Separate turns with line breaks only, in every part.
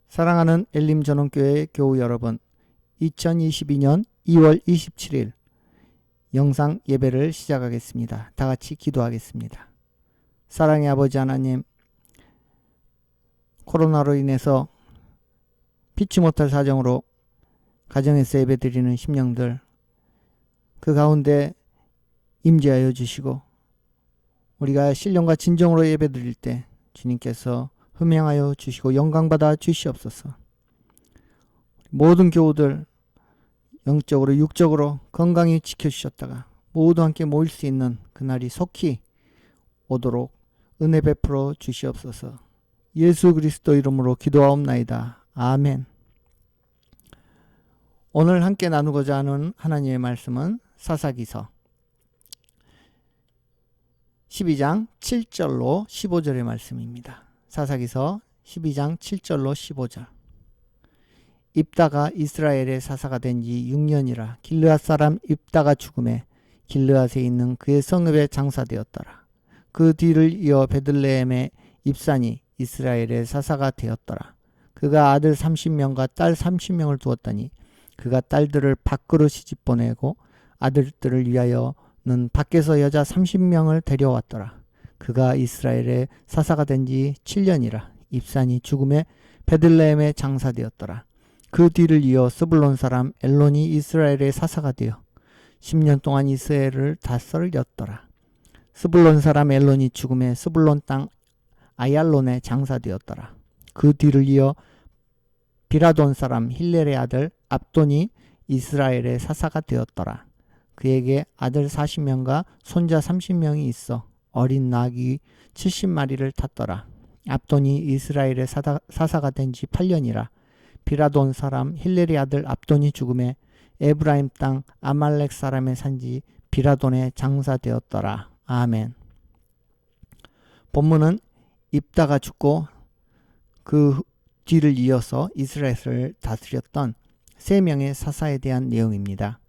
사랑하는 엘림전원교회 교우 여러분, 2022년 2월 27일 영상 예배를 시작하겠습니다. 다 같이 기도하겠습드니다 사랑의 아버지 하나님, 코로나로 인해서 피치 못할 사정으로 가정에서 예배드리는 심령들, 그 가운데 임재하여 주시고 우리가 신령과 진정으로 예배드릴 때 주님께서 흠양하여 주시고 영광받아 주시옵소서. 모든 교우들 영적으로 육적으로 건강히 지켜주셨다가 모두 함께 모일 수 있는 그날이 속히 오도록 은혜 베풀어 주시옵소서. 예수 그리스도 이름으로 기도하옵나이다. 아멘. 오늘 함께 나누고자 하는 하나님의 말씀은 사사기서 12장 7절로 15절의 말씀입니다. 사사기서 12장 7절로 15절. 입다가 이스라엘의 사사가 된 지 6년이라 길르앗 사람 입다가 죽음에 길르앗에 있는 그의 성읍에 장사되었더라. 그 뒤를 이어 베들레헴의 입산이 이스라엘의 사사가 되었더라. 그가 아들 30명과 딸 30명을 두었더니 그가 딸들을 밖으로 시집보내고 아들들을 위하여는 밖에서 여자 30명을 데려왔더라. 그가 이스라엘의 사사가 된 지 7년이라 입산이 죽음에 베들레헴에 장사되었더라. 그 뒤를 이어 스불론 사람 엘론이 이스라엘의 사사가 되어 10년 동안 이스라엘을 다스렸더라. 스불론 사람 엘론이 죽음에 스불론 땅 아얄론에 장사되었더라. 그 뒤를 이어 비라돈 사람 힐렐의 아들 압돈이 이스라엘의 사사가 되었더라. 그에게 아들 40명과 손자 30명이 있어 어린 낙이 70마리를 탔더라. 압돈이 이스라엘의 사사가 된 지 8년이라 비라돈 사람 힐렐의 아들 압돈이 죽음에 에브라임 땅 아말렉 사람의 산지 비라돈에 장사되었더라. 아멘. 본문은 입다가 죽고 그 뒤를 이어서 이스라엘을 다스렸던 3명의 사사에 대한 내용입니다.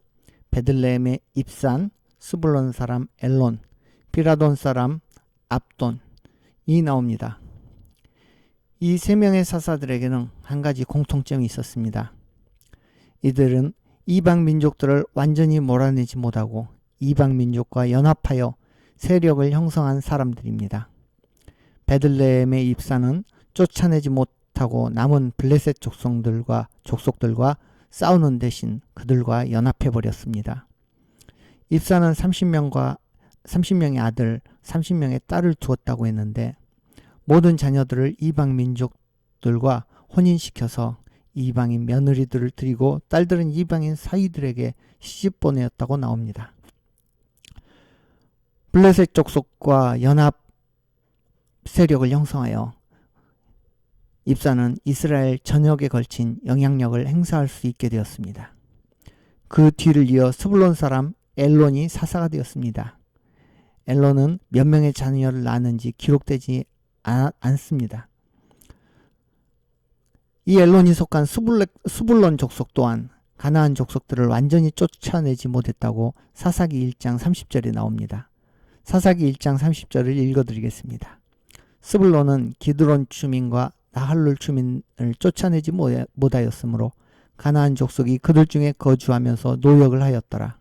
베들레헴의 입산, 스불론 사람 엘론, 비라돈 사람 압돈이 나옵니다. 이 3명의 사사들에게는 한 가지 공통점이 있었습니다. 이들은 이방 민족들을 완전히 몰아내지 못하고 이방 민족과 연합하여 세력을 형성한 사람들입니다. 베들레헴의 입산은 쫓아내지 못하고 남은 블레셋 족속들과 싸우는 대신 그들과 연합해버렸습니다. 입산은 30명의 아들, 30명의 딸을 두었다고 했는데 모든 자녀들을 이방 민족들과 혼인시켜서 이방인 며느리들을 드리고 딸들은 이방인 사위들에게 시집 보내었다고 나옵니다. 블레셋 족속과 연합 세력을 형성하여 입산은 이스라엘 전역에 걸친 영향력을 행사할 수 있게 되었습니다. 그 뒤를 이어 스불론 사람 엘론이 사사가 되었습니다. 엘론은 몇 명의 자녀를 낳았는지 기록되지 않습니다. 이 엘론이 속한 스불론 족속 또한 가나안 족속들을 완전히 쫓아내지 못했다고 사사기 1장 30절에 나옵니다. 사사기 1장 30절을 읽어드리겠습니다. 스불론은 기드론 주민과 나할룰 주민을 쫓아내지 못하였으므로 가나안 족속이 그들 중에 거주하면서 노역을 하였더라.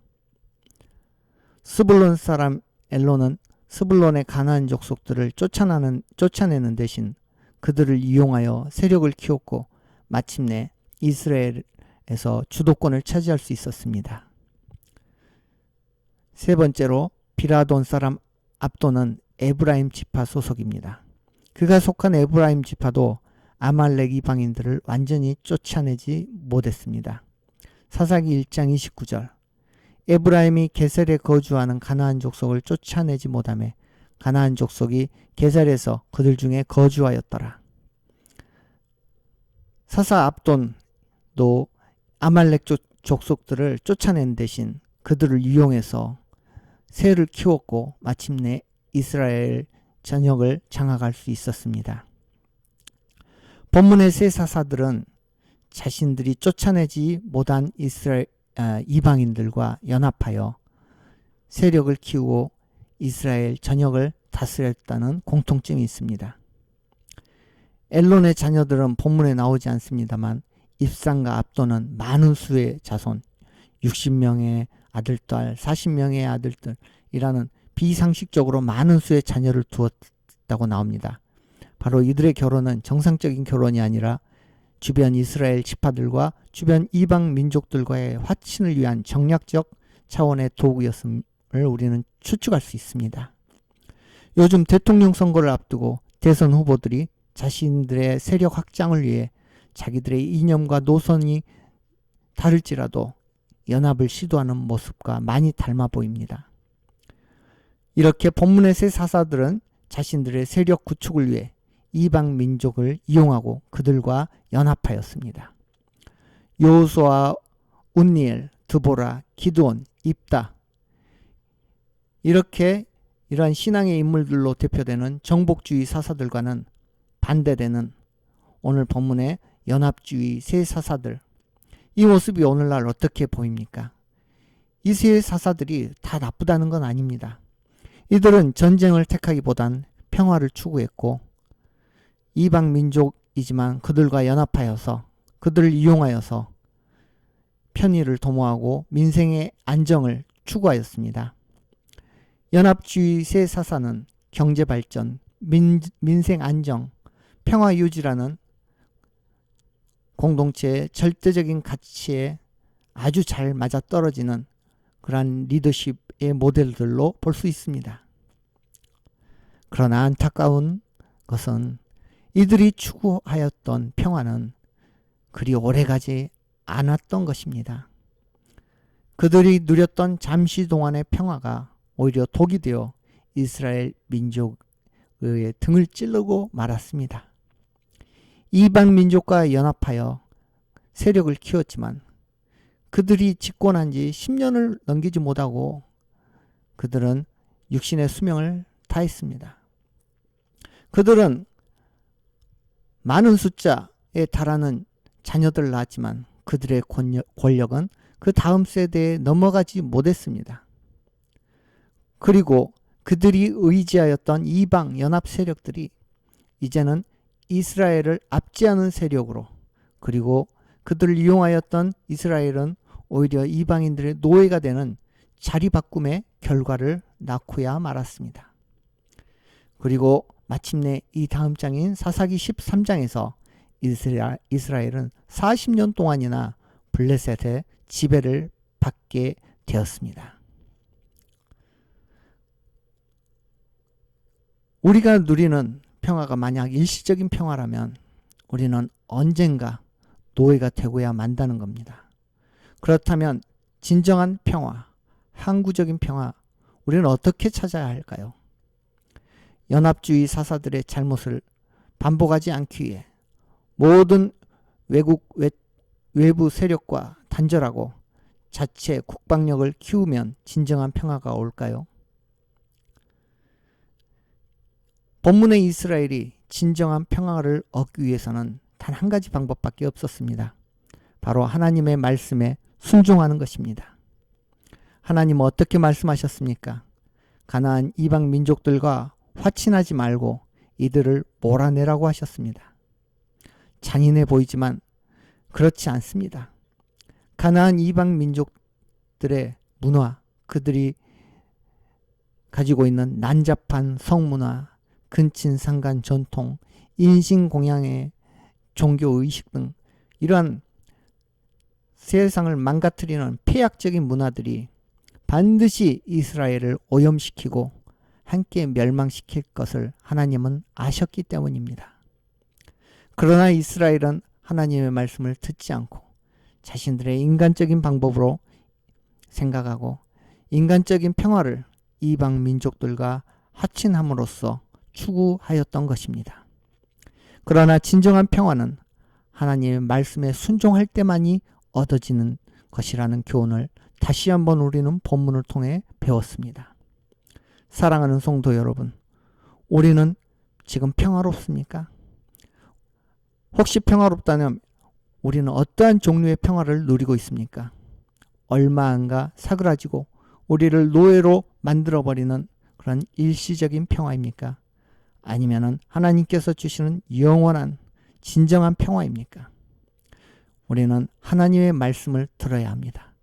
스불론 사람 엘론은 스불론의 가나안 족속들을 쫓아내는 대신 그들을 이용하여 세력을 키웠고 마침내 이스라엘에서 주도권을 차지할 수 있었습니다. 세 번째로 비라돈 사람 압돈은 에브라임 지파 소속입니다. 그가 속한 에브라임 지파도 아말렉 이방인들을 완전히 쫓아내지 못했습니다. 사사기 1장 29절. 에브라임이 게셀에 거주하는 가나안 족속을 쫓아내지 못하며 가나안 족속이 게셀에서 그들 중에 거주하였더라. 사사 압돈도 아말렉 족속들을 쫓아낸 대신 그들을 이용해서 세를 키웠고 마침내 이스라엘 전역을 장악할 수 있었습니다. 본문의 세 사사들은 자신들이 쫓아내지 못한 이방인들과 연합하여 세력을 키우고 이스라엘 전역을 다스렸다는 공통점이 있습니다. 엘론의 자녀들은 본문에 나오지 않습니다만 입상과 압도는 많은 수의 자손, 60명의 아들딸, 40명의 아들들이라는 비상식적으로 많은 수의 자녀를 두었다고 나옵니다. 바로 이들의 결혼은 정상적인 결혼이 아니라 주변 이스라엘 지파들과 주변 이방 민족들과의 화친을 위한 정략적 차원의 도구였음을 우리는 추측할 수 있습니다. 요즘 대통령 선거를 앞두고 대선 후보들이 자신들의 세력 확장을 위해 자기들의 이념과 노선이 다를지라도 연합을 시도하는 모습과 많이 닮아 보입니다. 이렇게 본문의 세 사사들은 자신들의 세력 구축을 위해 이방 민족을 이용하고 그들과 연합하였습니다. 여호수아, 운니엘, 드보라, 기드온, 입다, 이렇게 이러한 신앙의 인물들로 대표되는 정복주의 사사들과는 반대되는 오늘 본문의 연합주의 세 사사들, 이 모습이 오늘날 어떻게 보입니까? 이 세 사사들이 다 나쁘다는 건 아닙니다. 이들은 전쟁을 택하기보단 평화를 추구했고 이방 민족이지만 그들과 연합하여서 그들을 이용하여서 편의를 도모하고 민생의 안정을 추구하였습니다. 연합주의 세 사사는 경제발전, 민생 안정, 평화 유지라는 공동체의 절대적인 가치에 아주 잘 맞아떨어지는 그러한 리더십의 모델들로 볼 수 있습니다. 그러나 안타까운 것은 이들이 추구하였던 평화는 그리 오래가지 않았던 것입니다. 그들이 누렸던 잠시 동안의 평화가 오히려 독이 되어 이스라엘 민족의 등을 찌르고 말았습니다. 이방 민족과 연합하여 세력을 키웠지만 그들이 집권한 지 10년을 넘기지 못하고 그들은 육신의 수명을 다했습니다. 그들은 많은 숫자에 달하는 자녀들을 낳았지만 그들의 권력은 그 다음 세대에 넘어가지 못했습니다. 그리고 그들이 의지하였던 이방 연합 세력들이 이제는 이스라엘을 압제하는 세력으로, 그리고 그들을 이용하였던 이스라엘은 오히려 이방인들의 노예가 되는 자리바꿈의 결과를 낳고야 말았습니다. 그리고 마침내 이 다음 장인 사사기 13장에서 이스라엘은 40년 동안이나 블레셋의 지배를 받게 되었습니다. 우리가 누리는 평화가 만약 일시적인 평화라면 우리는 언젠가 노예가 되고야 만다는 겁니다. 그렇다면 진정한 평화, 항구적인 평화, 우리는 어떻게 찾아야 할까요? 연합주의 사사들의 잘못을 반복하지 않기 위해 모든 외부 세력과 단절하고 자체 국방력을 키우면 진정한 평화가 올까요? 본문의 이스라엘이 진정한 평화를 얻기 위해서는 단 한 가지 방법밖에 없었습니다. 바로 하나님의 말씀에 순종하는 것입니다. 하나님은 어떻게 말씀하셨습니까? 가나안 이방 민족들과 화친하지 말고 이들을 몰아내라고 하셨습니다. 잔인해 보이지만 그렇지 않습니다. 가나안 이방 민족들의 문화, 그들이 가지고 있는 난잡한 성문화, 근친상간 전통, 인신공양의 종교의식 등 이러한 세상을 망가뜨리는 폐악적인 문화들이 반드시 이스라엘을 오염시키고 함께 멸망시킬 것을 하나님은 아셨기 때문입니다. 그러나 이스라엘은 하나님의 말씀을 듣지 않고 자신들의 인간적인 방법으로 생각하고 인간적인 평화를 이방 민족들과 화친함으로써 추구하였던 것입니다. 그러나 진정한 평화는 하나님의 말씀에 순종할 때만이 얻어지는 것이라는 교훈을 다시 한번 우리는 본문을 통해 배웠습니다. 사랑하는 성도 여러분, 우리는 지금 평화롭습니까? 혹시 평화롭다면 우리는 어떠한 종류의 평화를 누리고 있습니까? 얼마 안가 사그라지고 우리를 노예로 만들어버리는 그런 일시적인 평화입니까? 아니면은 하나님께서 주시는 영원한 진정한 평화입니까? 우리는 하나님의 말씀을 들어야 합니다.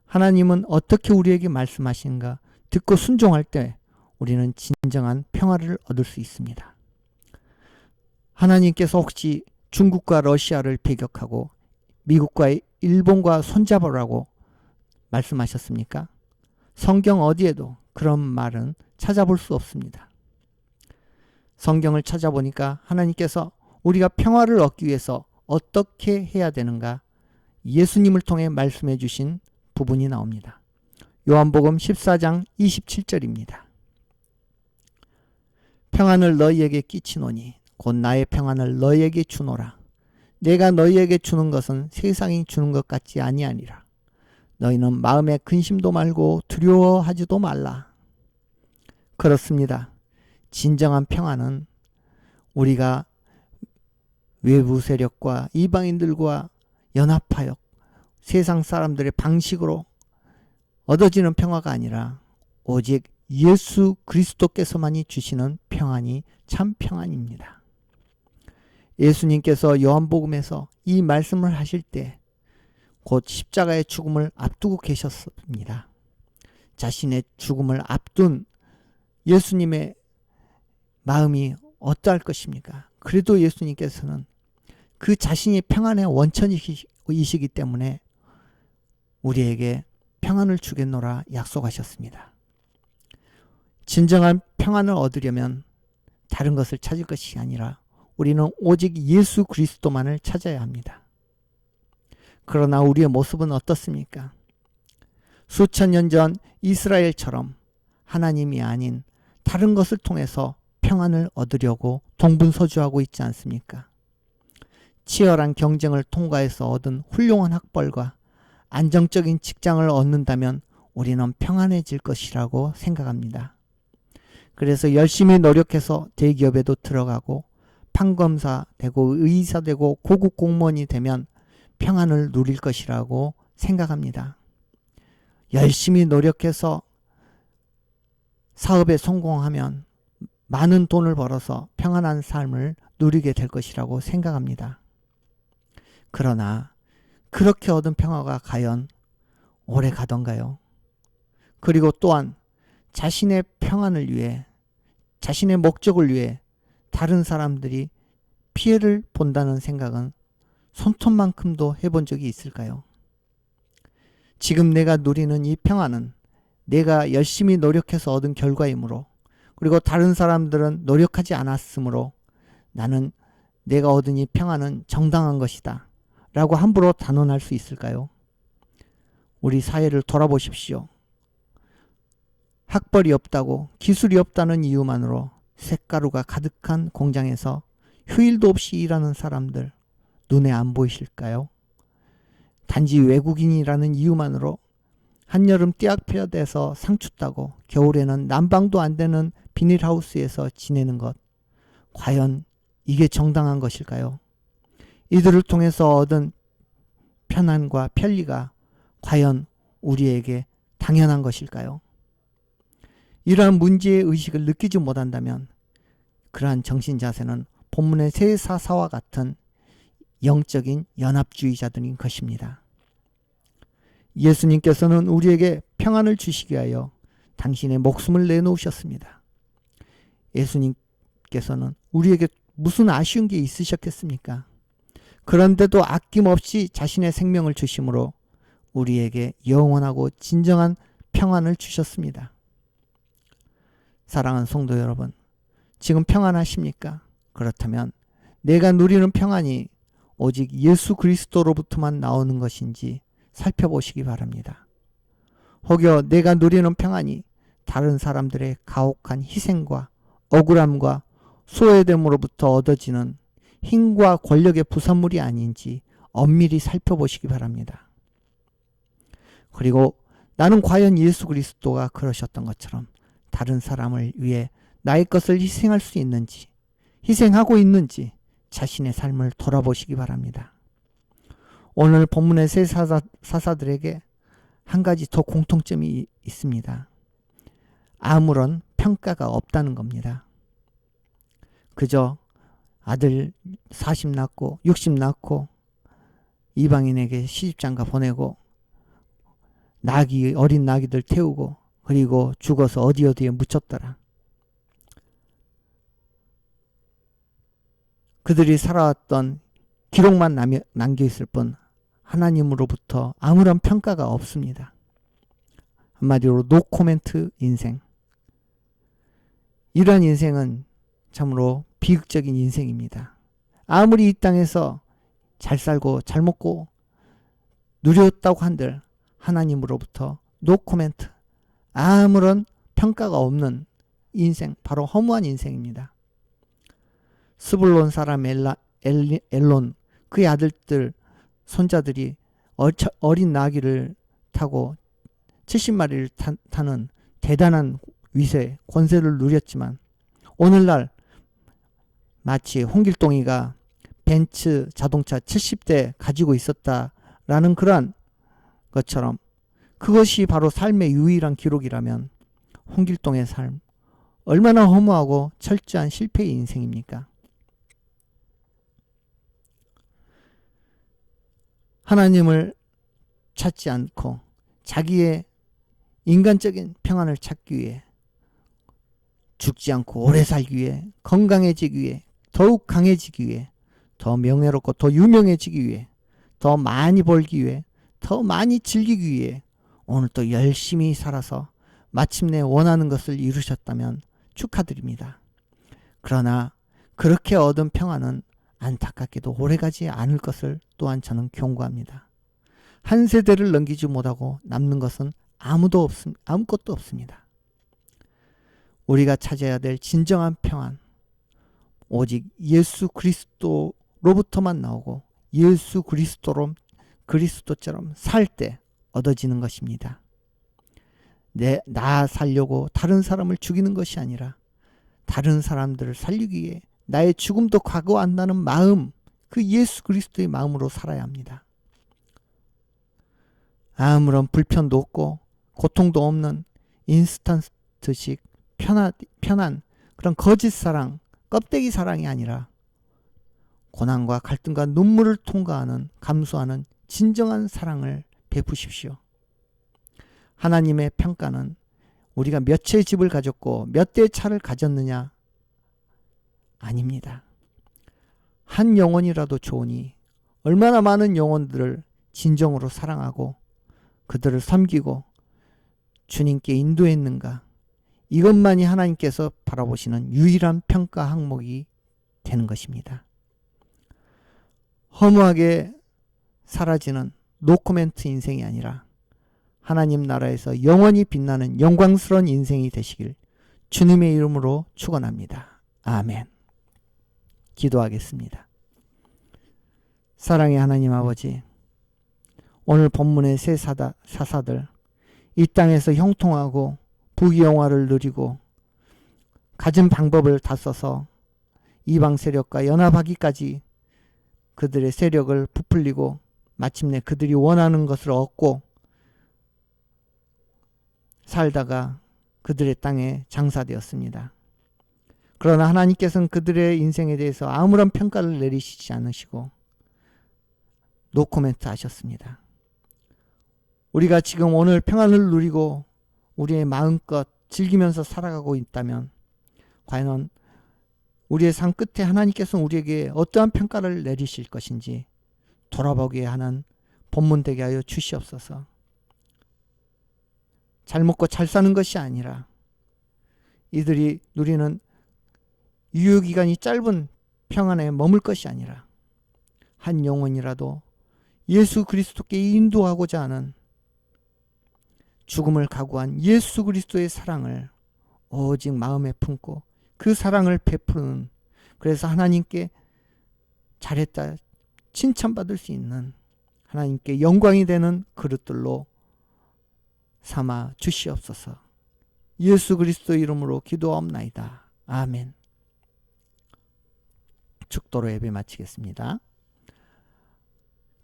하나님은 어떻게 우리에게 말씀하시는가 듣고 순종할 때 우리는 진정한 평화를 얻을 수 있습니다. 하나님께서 혹시 중국과 러시아를 배격하고 미국과 일본과 손잡으라고 말씀하셨습니까? 성경 어디에도 그런 말은 찾아볼 수 없습니다. 성경을 찾아보니까 하나님께서 우리가 평화를 얻기 위해서 어떻게 해야 되는가 예수님을 통해 말씀해 주신 부분이 나옵니다. 요한복음 14장 27절입니다. 평안을 너희에게 끼치노니 곧 나의 평안을 너희에게 주노라. 내가 너희에게 주는 것은 세상이 주는 것 같지 아니하니라. 너희는 마음에 근심도 말고 두려워하지도 말라. 그렇습니다. 진정한 평안은 우리가 외부 세력과 이방인들과 연합하여 세상 사람들의 방식으로 얻어지는 평화가 아니라 오직 예수 그리스도께서만이 주시는 평안이 참 평안입니다. 예수님께서 요한복음에서 이 말씀을 하실 때 곧 십자가의 죽음을 앞두고 계셨습니다. 자신의 죽음을 앞둔 예수님의 마음이 어떠할 것입니까? 그래도 예수님께서는 그 자신이 평안의 원천이시기 때문에 우리에게 평안을 주겠노라 약속하셨습니다. 진정한 평안을 얻으려면 다른 것을 찾을 것이 아니라 우리는 오직 예수 그리스도만을 찾아야 합니다. 그러나 우리의 모습은 어떻습니까? 수천 년 전 이스라엘처럼 하나님이 아닌 다른 것을 통해서 평안을 얻으려고 동분서주하고 있지 않습니까? 치열한 경쟁을 통과해서 얻은 훌륭한 학벌과 안정적인 직장을 얻는다면 우리는 평안해질 것이라고 생각합니다. 그래서 열심히 노력해서 대기업에도 들어가고 판검사 되고 의사 되고 고급 공무원이 되면 평안을 누릴 것이라고 생각합니다. 열심히 노력해서 사업에 성공하면 많은 돈을 벌어서 평안한 삶을 누리게 될 것이라고 생각합니다. 그러나 그렇게 얻은 평화가 과연 오래 가던가요? 그리고 또한 자신의 평안을 위해 자신의 목적을 위해 다른 사람들이 피해를 본다는 생각은 손톱만큼도 해본 적이 있을까요? 지금 내가 누리는 이 평안은 내가 열심히 노력해서 얻은 결과이므로 그리고 다른 사람들은 노력하지 않았으므로 나는 내가 얻은 이 평안은 정당한 것이다 라고 함부로 단언할 수 있을까요? 우리 사회를 돌아보십시오. 학벌이 없다고 기술이 없다는 이유만으로 쇳가루가 가득한 공장에서 휴일도 없이 일하는 사람들 눈에 안 보이실까요? 단지 외국인이라는 이유만으로 한여름 띠약볕에서 상추 따고 겨울에는 난방도 안 되는 비닐하우스에서 지내는 것 과연 이게 정당한 것일까요? 이들을 통해서 얻은 편안과 편리가 과연 우리에게 당연한 것일까요? 이러한 문제의 의식을 느끼지 못한다면 그러한 정신자세는 본문의 세사사와 같은 영적인 연합주의자들인 것입니다. 예수님께서는 우리에게 평안을 주시기 위하여 당신의 목숨을 내놓으셨습니다. 예수님께서는 우리에게 무슨 아쉬운 게 있으셨겠습니까? 그런데도 아낌없이 자신의 생명을 주심으로 우리에게 영원하고 진정한 평안을 주셨습니다. 사랑하는 성도 여러분, 지금 평안하십니까? 그렇다면 내가 누리는 평안이 오직 예수 그리스도로부터만 나오는 것인지 살펴보시기 바랍니다. 혹여 내가 누리는 평안이 다른 사람들의 가혹한 희생과 억울함과 소외됨으로부터 얻어지는 힘과 권력의 부산물이 아닌지 엄밀히 살펴보시기 바랍니다. 그리고 나는 과연 예수 그리스도가 그러셨던 것처럼 다른 사람을 위해 나의 것을 희생할 수 있는지, 희생하고 있는지 자신의 삶을 돌아보시기 바랍니다. 오늘 본문의 세 사사들에게 한 가지 더 공통점이 있습니다. 아무런 평가가 없다는 겁니다. 그저 아들 40 낳고 60 낳고 이방인에게 시집장가 보내고 어린 나귀들 태우고 그리고 죽어서 어디에 묻혔더라. 그들이 살아왔던 기록만 남겨있을 뿐 하나님으로부터 아무런 평가가 없습니다. 한마디로 노코멘트 인생. 이런 인생은 참으로 비극적인 인생입니다. 아무리 이 땅에서 잘 살고 잘 먹고 누렸다고 한들 하나님으로부터 노코멘트, 아무런 평가가 없는 인생, 바로 허무한 인생입니다. 스불론 사람 엘론, 그의 아들들, 손자들이 어린 나귀를 타고 70마리를 타는 대단한 위세, 권세를 누렸지만 오늘날 마치 홍길동이가 벤츠 자동차 70대 가지고 있었다라는 그러한 것처럼 그것이 바로 삶의 유일한 기록이라면 홍길동의 삶 얼마나 허무하고 철저한 실패의 인생입니까? 하나님을 찾지 않고 자기의 인간적인 평안을 찾기 위해 죽지 않고 오래 살기 위해 건강해지기 위해 더욱 강해지기 위해 더 명예롭고 더 유명해지기 위해 더 많이 벌기 위해 더 많이 즐기기 위해 오늘 또 열심히 살아서 마침내 원하는 것을 이루셨다면 축하드립니다. 그러나 그렇게 얻은 평안은 안타깝게도 오래가지 않을 것을 또한 저는 경고합니다. 한 세대를 넘기지 못하고 남는 것은 아무것도 없습니다. 우리가 찾아야 될 진정한 평안, 오직 예수 그리스도로부터만 나오고 예수 그리스도처럼 살 때 얻어지는 것입니다. 나 살려고 다른 사람을 죽이는 것이 아니라 다른 사람들을 살리기 위해 나의 죽음도 각오한다는 마음, 그 예수 그리스도의 마음으로 살아야 합니다. 아무런 불편도 없고 고통도 없는 인스턴트식 편한 그런 거짓 사랑, 껍데기 사랑이 아니라 고난과 갈등과 눈물을 통과하는, 감수하는 진정한 사랑을 베푸십시오. 하나님의 평가는 우리가 몇 채의 집을 가졌고 몇 대의 차를 가졌느냐 아닙니다. 한 영혼이라도 좋으니 얼마나 많은 영혼들을 진정으로 사랑하고 그들을 섬기고 주님께 인도했는가, 이것만이 하나님께서 바라보시는 유일한 평가 항목이 되는 것입니다. 허무하게 사라지는 노코멘트 인생이 아니라 하나님 나라에서 영원히 빛나는 영광스러운 인생이 되시길 주님의 이름으로 축원합니다. 아멘. 기도하겠습니다. 사랑의 하나님 아버지, 오늘 본문의 세 사사들, 이 땅에서 형통하고 부귀영화를 누리고 가진 방법을 다 써서 이방 세력과 연합하기까지 그들의 세력을 부풀리고 마침내 그들이 원하는 것을 얻고 살다가 그들의 땅에 장사되었습니다. 그러나 하나님께서는 그들의 인생에 대해서 아무런 평가를 내리시지 않으시고 노코멘트 하셨습니다. 우리가 지금 오늘 평안을 누리고 우리의 마음껏 즐기면서 살아가고 있다면 과연 우리의 삶 끝에 하나님께서는 우리에게 어떠한 평가를 내리실 것인지 돌아보게 하는 본문 되게 하여 주시옵소서. 잘 먹고 잘 사는 것이 아니라 이들이 누리는 유효기간이 짧은 평안에 머물 것이 아니라 한 영혼이라도 예수 그리스도께 인도하고자 하는 죽음을 각오한 예수 그리스도의 사랑을 오직 마음에 품고 그 사랑을 베푸는, 그래서 하나님께 잘했다 칭찬받을 수 있는, 하나님께 영광이 되는 그릇들로 삼아 주시옵소서. 예수 그리스도 이름으로 기도하옵나이다. 아멘. 축도로 예배 마치겠습니다.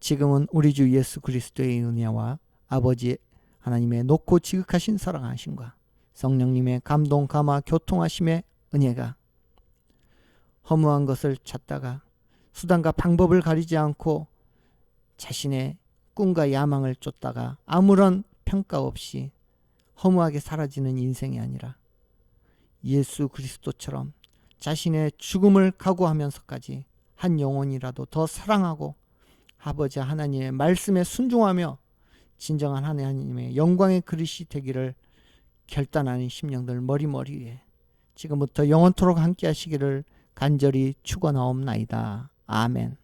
지금은 우리 주 예수 그리스도의 은혜와 아버지 하나님의 높고 지극하신 사랑하심과 성령님의 감동 감화 교통하심의 은혜가 허무한 것을 찾다가 수단과 방법을 가리지 않고 자신의 꿈과 야망을 쫓다가 아무런 평가 없이 허무하게 사라지는 인생이 아니라 예수 그리스도처럼 자신의 죽음을 각오하면서까지 한 영혼이라도 더 사랑하고 아버지 하나님의 말씀에 순종하며 진정한 하나님의 영광의 그릇이 되기를 결단하는 심령들 머리머리에 지금부터 영원토록 함께 하시기를 간절히 축원하옵나이다. 아멘.